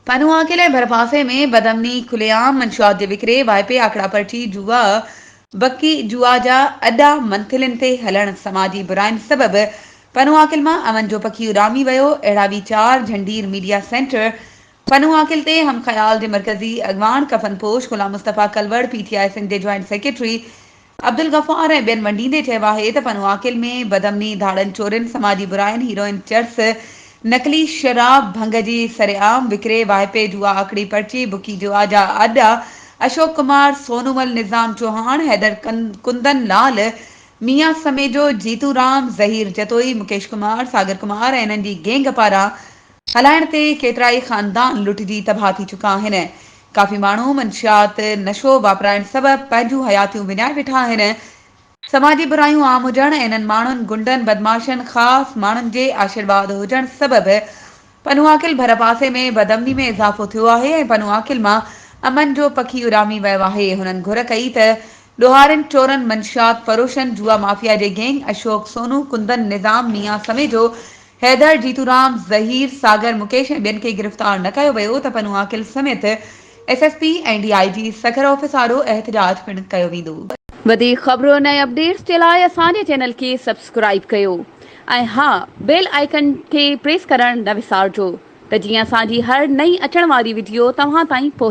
पनुआ किले भरपासे में बदमनी खुलेआम मंशियात जे विकिरे वाइपे आकड़ा पर्ची जुआ बकी जुआ जा अड्डा मंथिलिन ते हलण समाजी बुराइन सबब पनुआकिल मां अमन जो पखी उडामी वियो। अहिड़ा वीचार झंडीर मीडिया सेंटर पनुआकिल ते हम ख्याल जे मरकज़ी अगवान कफनपोश गुलाम मुस्तफ़ा कलवड़ पीटीआई सिंध जे जॉइंट सेक्रेटरी अब्दुल गफ़ार ऐं ॿियनि वंडींदे चयो आहे त पनुआकिल में बदमनी धाड़नि चोरनि समाजी बुराइन हीरोइन चर्स नकली शराब भंग जी सरेआम विकिरे वाइपे जुआ आकड़ी पर्ची बुकी जुआ जा अड्डा अशोक कुमार सोनूमल निज़ाम चौहान हैदर कुंदन लाल मियां समेजो जीतू राम ज़हीर जतोई मुकेश कुमार सागर कुमार ऐं इन्हनि जी गैंग पारां हलाइण ते केतिराई ख़ानदान लुटिजी तबाह थी चुका आहिनि। काफ़ी माण्हू मंशियात नशो वापराइण सबबि पंहिंजूं हयातियूं विञाए वेठा आहिनि। समाजी बुराइयूं आम हुजण ऐं इन्हनि माण्हुनि गुंडनि बदमाशनि ख़ासि माण्हुनि जे आशीर्वाद हुजण सबबि पनुआकिल भरपासे में बदमनी में इज़ाफ़ो थियो आहे ऐं पनुआकिल मां अमन जो पखी उडामी वियो आहे। हुननि घुर कई त ॾोहारियुनि चोरनि मंशियात फरोशनि जुआ माफ़िया जे गैंग अशोक सोनू कुंदन निज़ाम मियां समेजो हैदर जीतूराम ज़हीर सागर मुकेश ऐं ॿियनि खे गिरफ़्तार न कयो वियो त पनुआकिल समेत एसएसपी ऐं डीआईजी सखर ऑफिस आॾो एहतजाज पिणु कयो वेंदो। वधीक ख़बरुनि ऐं अपडेट्स जे लाइ असांजे चैनल खे सब्सक्राइब कयो ऐं हा बेल आइकन खे प्रेस करणु न विसारिजो त जीअं असांजी हर नई अचण वारी वीडियो तव्हां ताईं पहुचे।